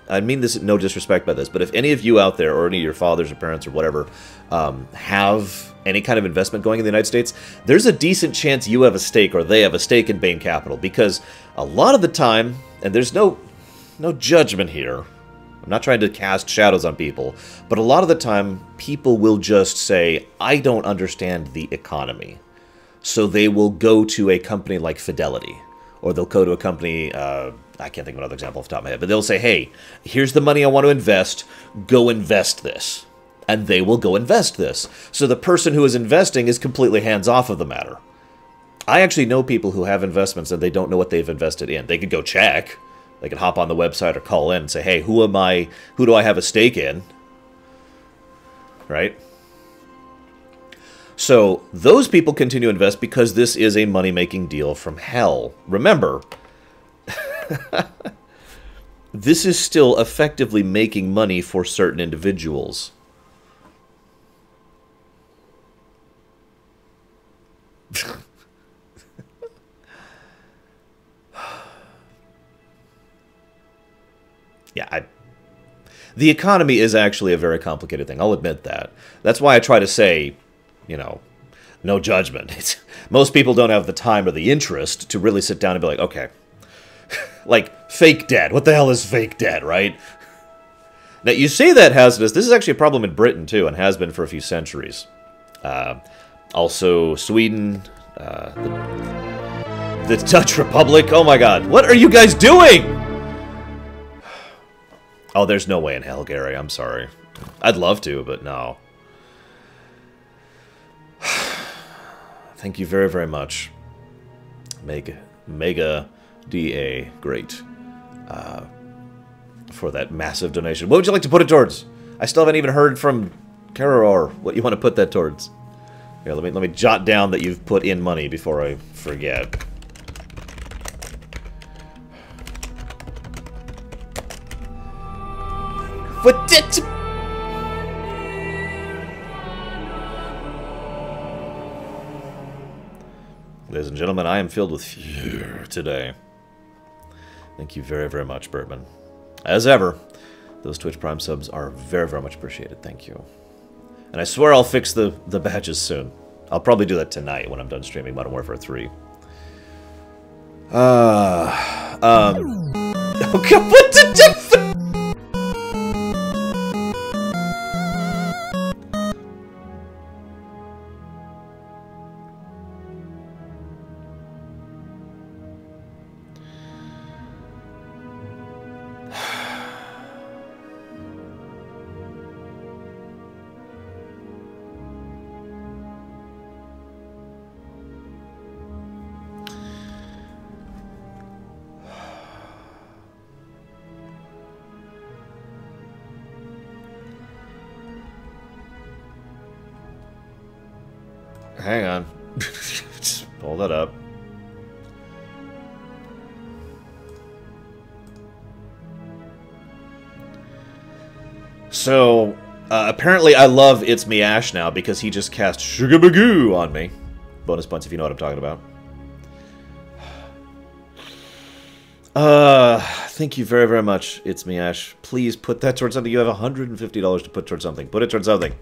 I mean this no disrespect by this, but if any of you out there, or any of your fathers or parents or whatever, have any kind of investment going in the United States, there's a decent chance you have a stake or they have a stake in Bain Capital, because a lot of the time, and there's no judgment here, I'm not trying to cast shadows on people, but a lot of the time, people will just say, I don't understand the economy. So they will go to a company like Fidelity, or they'll go to a company, I can't think of another example off the top of my head, but they'll say, hey, here's the money I want to invest, go invest this. And they will go invest this. So the person who is investing is completely hands-off of the matter. I actually know people who have investments and they don't know what they've invested in. They could go check. They could hop on the website or call in and say, hey, who do I have a stake in? Right? So those people continue to invest because this is a money-making deal from hell. Remember, this is still effectively making money for certain individuals. Yeah, the economy is actually a very complicated thing. I'll admit that. That's why I try to say, you know, no judgment. Most people don't have the time or the interest to really sit down and be like, okay, like fake debt. What the hell is fake debt, right? Now, you say that hazardous. This is actually a problem in Britain, too, and has been for a few centuries. Also, Sweden, the Dutch Republic. Oh my god, what are you guys doing? Oh, there's no way in hell, Gary. I'm sorry. I'd love to, but no. Thank you very, very much. Mega DA, great. For that massive donation. What would you like to put it towards? I still haven't even heard from Kararor what you want to put that towards. Here, let me jot down that you've put in money before I forget. But it. Ladies and gentlemen, I am filled with fear today. Thank you very, very much, Birdman. As ever, those Twitch Prime subs are very, very much appreciated. Thank you. And I swear I'll fix the badges soon. I'll probably do that tonight when I'm done streaming Modern Warfare 3. Okay, what the Hang on. Just pull that up. So, apparently I love It's Me Ash now because he just cast Shugabagoo on me. Bonus points if you know what I'm talking about. Thank you very, very much, It's Me Ash. Please put that towards something. You have $150 to put towards something. Put it towards something.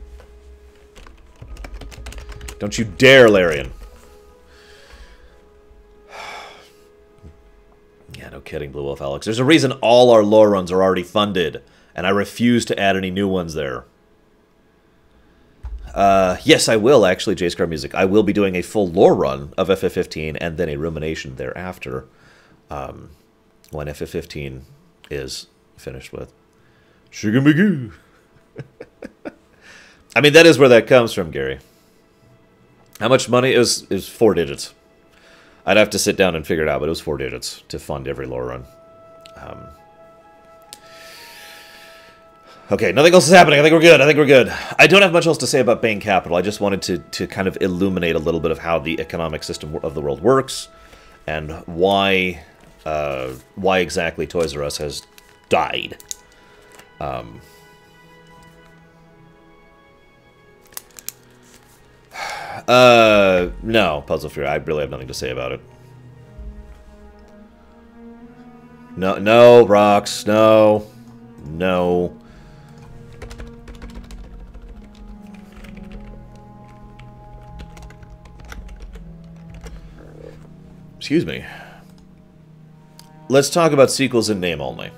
Don't you dare, Larian. Yeah, no kidding, Blue Wolf Alex. There's a reason all our lore runs are already funded, and I refuse to add any new ones there. Yes, I will, actually, J-Scar Music. I will be doing a full lore run of FF15 and then a rumination thereafter when FF15 is finished with. Shigamagoo. I mean, that is where that comes from, Gary. How much money? It was 4 digits. I'd have to sit down and figure it out, but it was 4 digits to fund every lore run. Okay, nothing else is happening. I think we're good. I think we're good. I don't have much else to say about Bain Capital. I just wanted to kind of illuminate a little bit of how the economic system of the world works and why exactly Toys R Us has died. No, Puzzle Fury. I really have nothing to say about it. No, Rocks. No. No. Excuse me. Let's talk about sequels in name only.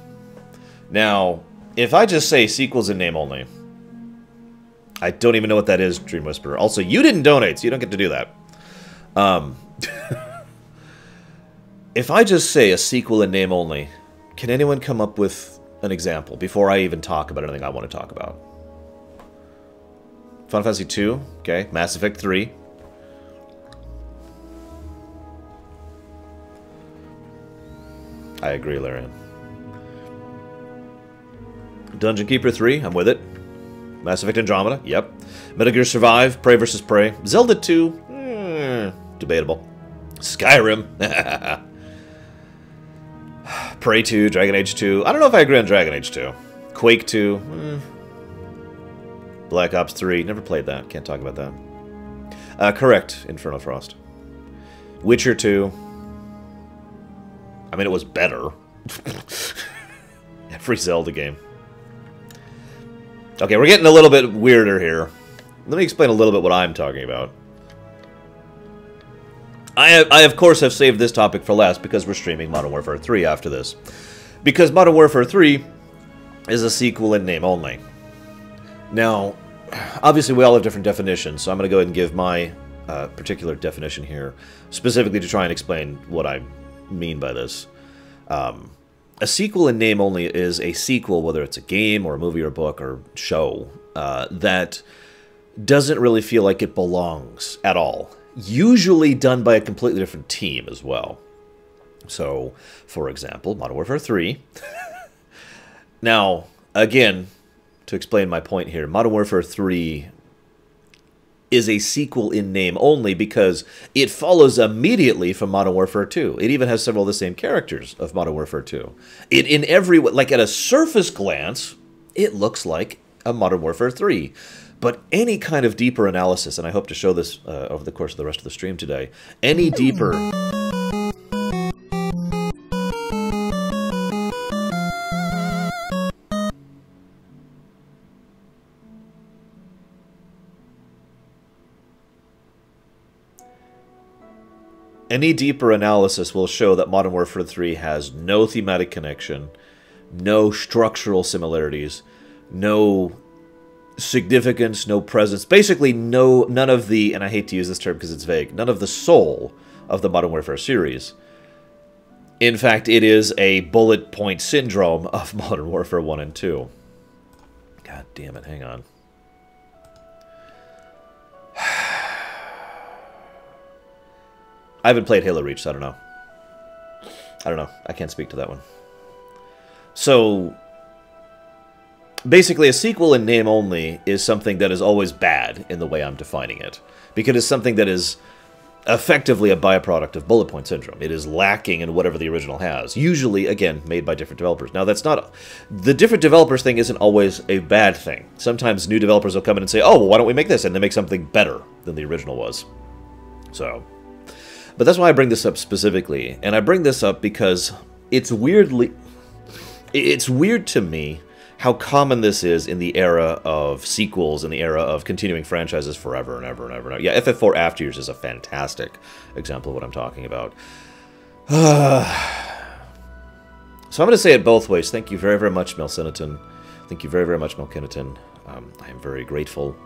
Now, if I just say sequels in name only, I don't even know what that is, Dream Whisperer. Also, you didn't donate, so you don't get to do that. If I just say a sequel in name only, can anyone come up with an example before I even talk about anything I want to talk about? Final Fantasy 2, okay. Mass Effect 3. I agree, Larian. Dungeon Keeper 3, I'm with it. Mass Effect Andromeda, yep. Metal Gear Survive, Prey vs. Prey. Zelda 2, debatable. Skyrim. Prey 2, Dragon Age 2. I don't know if I agree on Dragon Age 2. Quake 2. Black Ops 3. Never played that. Can't talk about that. Correct. Inferno Frost. Witcher 2. I mean, it was better. Every Zelda game. Okay, we're getting a little bit weirder here. Let me explain a little bit what I'm talking about. I of course, have saved this topic for last because we're streaming Modern Warfare 3 after this. Because Modern Warfare 3 is a sequel in name only. Now, obviously we all have different definitions, so I'm going to go ahead and give my particular definition here, specifically to try and explain what I mean by this. A sequel in name only is a sequel, whether it's a game or a movie or a book or show, that doesn't really feel like it belongs at all. Usually done by a completely different team as well. So, for example, Modern Warfare 3. Now, again, to explain my point here, Modern Warfare 3 is a sequel in name only because it follows immediately from Modern Warfare 2. It even has several of the same characters of Modern Warfare 2. It, in every way, like at a surface glance, it looks like a Modern Warfare 3. But any kind of deeper analysis, and I hope to show this over the course of the rest of the stream today, any deeper... Any deeper analysis will show that Modern Warfare 3 has no thematic connection, no structural similarities, no significance, no presence, basically none of the, and I hate to use this term because it's vague, none of the soul of the Modern Warfare series. In fact, it is a bullet point syndrome of Modern Warfare 1 and 2. God damn it, hang on. I haven't played Halo Reach, so I don't know. I don't know. I can't speak to that one. So, basically, a sequel in name only is something that is always bad in the way I'm defining it. Because it's something that is effectively a byproduct of bullet point syndrome. It is lacking in whatever the original has. Usually, again, made by different developers. Now, that's not... The different developers thing isn't always a bad thing. Sometimes new developers will come in and say, oh, well, why don't we make this? And they make something better than the original was. So... But that's why I bring this up specifically. And I bring this up because it's weird to me how common this is in the era of sequels, in the era of continuing franchises forever and ever and ever and ever. Yeah, FF4 After Years is a fantastic example of what I'm talking about. So I'm going to say it both ways. Thank you very, very much, Melciniton. Thank you very, very much, Melkiniton. I am very grateful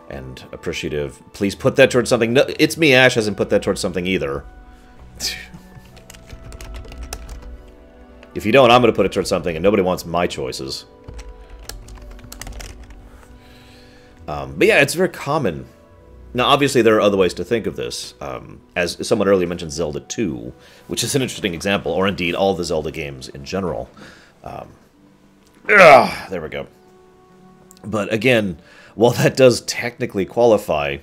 and appreciative. Please put that towards something. No, It's Me, Ash, hasn't put that towards something either. If you don't, I'm going to put it towards something, and nobody wants my choices. But yeah, it's very common. Now, obviously, there are other ways to think of this. As someone earlier mentioned, Zelda 2, which is an interesting example, or indeed all the Zelda games in general. There we go. But again, while that does technically qualify,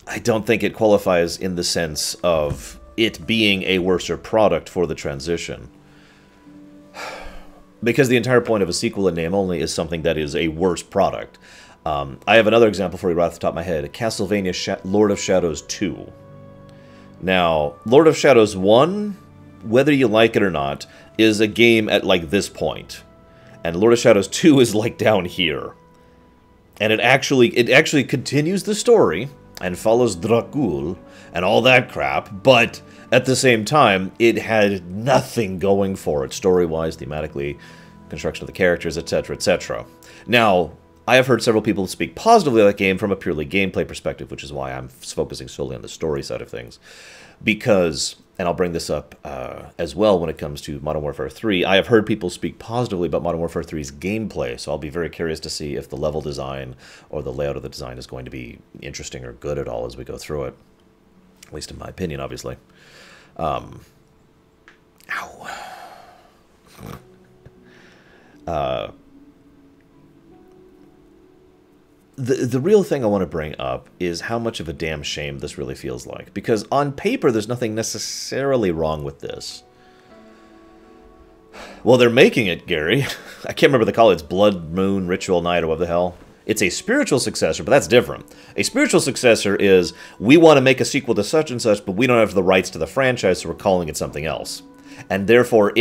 I don't think it qualifies in the sense of it being a worser product for the transition. Because the entire point of a sequel in name only is something that is a worse product. I have another example for you right off the top of my head. Castlevania Lord of Shadows 2. Now, Lord of Shadows 1, whether you like it or not, is a game at, like, this point. And Lord of Shadows 2 is, like, down here. And it actually continues the story and follows Dracul and all that crap, but at the same time, it had nothing going for it, story-wise, thematically, construction of the characters, etc., etc. Now, I have heard several people speak positively of that game from a purely gameplay perspective, which is why I'm focusing solely on the story side of things. Because, and I'll bring this up as well when it comes to Modern Warfare 3, I have heard people speak positively about Modern Warfare 3's gameplay, so I'll be very curious to see if the level design or the layout of the design is going to be interesting or good at all as we go through it. At least in my opinion, obviously. Ow. The real thing I want to bring up is how much of a damn shame this really feels like. Because on paper, there's nothing necessarily wrong with this. Well, they're making it, Gary. I can't remember the call. It's Blood Moon Ritual Night or what the hell. It's a spiritual successor, but that's different. A spiritual successor is, we want to make a sequel to such and such, but we don't have the rights to the franchise, so we're calling it something else. And therefore,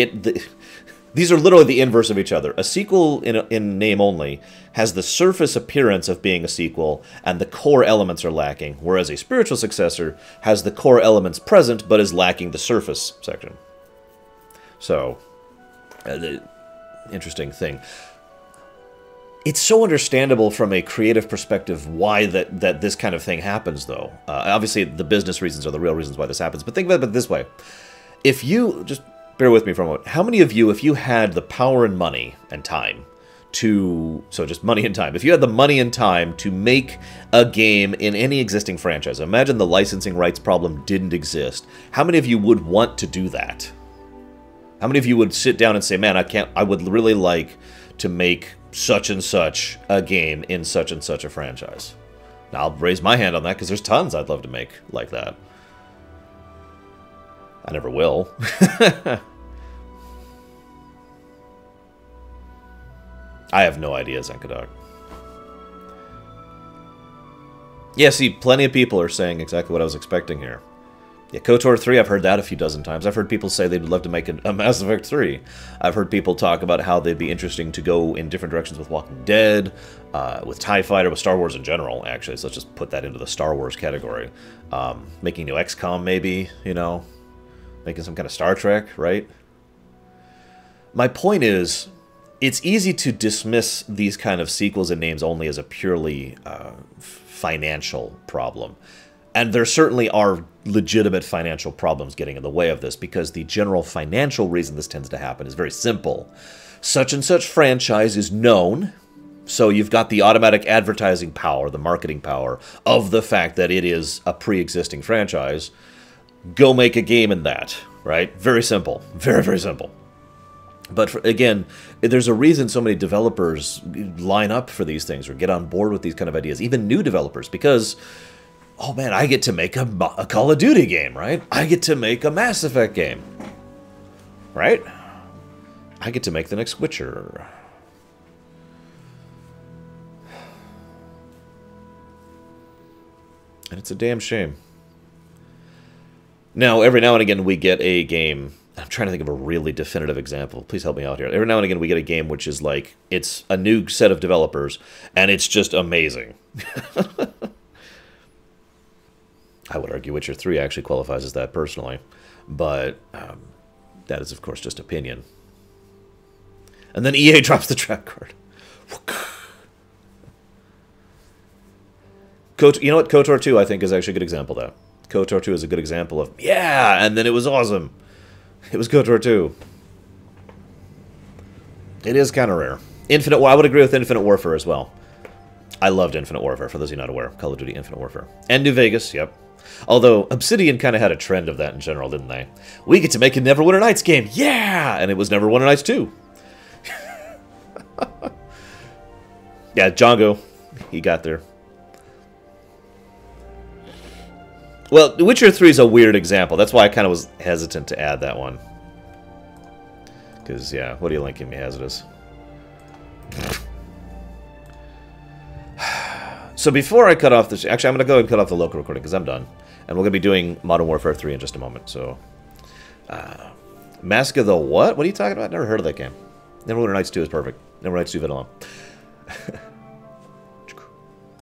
these are literally the inverse of each other. A sequel in name only has the surface appearance of being a sequel, and the core elements are lacking, whereas a spiritual successor has the core elements present, but is lacking the surface section. So, interesting thing. It's so understandable from a creative perspective why that this kind of thing happens, though. Obviously, the business reasons are the real reasons why this happens, but think about it this way. If you, just bear with me for a moment, how many of you, if you had the power and money and time to, so just money and time, if you had the money and time to make a game in any existing franchise, imagine the licensing rights problem didn't exist, how many of you would want to do that? How many of you would sit down and say, man, I would really like to make such and such a game in such and such a franchise? Now, I'll raise my hand on that because there's tons I'd love to make like that. I never will. I have no idea, Zenkadog. Yeah, see, plenty of people are saying exactly what I was expecting here. Yeah, KOTOR 3, I've heard that a few dozen times. I've heard people say they'd love to make a Mass Effect 3. I've heard people talk about how they'd be interesting to go in different directions with Walking Dead, with TIE Fighter, with Star Wars in general, actually. So let's just put that into the Star Wars category. Making new XCOM, maybe, you know. Making some kind of Star Trek, right? My point is, it's easy to dismiss these kind of sequels and names only as a purely financial problem. And there certainly are legitimate financial problems getting in the way of this, because the general financial reason this tends to happen is very simple. Such and such franchise is known, so you've got the automatic advertising power, the marketing power, of the fact that it is a pre-existing franchise. Go make a game in that, right? Very simple. Very, very simple. But again, there's a reason so many developers line up for these things or get on board with these kind of ideas, even new developers, because, oh man, I get to make a Call of Duty game, right? I get to make a Mass Effect game, right? I get to make the next Witcher. And it's a damn shame. Now, every now and again, we get a game. I'm trying to think of a really definitive example. Please help me out here. Every now and again, we get a game which is like, it's a new set of developers, and it's just amazing. I would argue Witcher 3 actually qualifies as that personally, but that is, of course, just opinion. And then EA drops the track card. You know what? KOTOR 2, I think, is actually a good example of that. KOTOR 2 is a good example of, yeah, and then it was awesome. It was KOTOR 2. It is kind of rare. Well, I would agree with Infinite Warfare as well. I loved Infinite Warfare, for those of you not aware. Call of Duty Infinite Warfare. And New Vegas, yep. Although, Obsidian kind of had a trend of that in general, didn't they? We get to make a Neverwinter Nights game, yeah! And it was Neverwinter Nights 2. Yeah, Django. He got there. Well, The Witcher 3 is a weird example. That's why I kind of was hesitant to add that one. Because, yeah, what are you linking me as it is? So before I cut off this... Actually, I'm going to go ahead and cut off the local recording because I'm done. And we're going to be doing Modern Warfare 3 in just a moment, so... Mask of the what? What are you talking about? Never heard of that game. Neverwinter Nights 2 is perfect. Neverwinter Nights 2 Vanilla.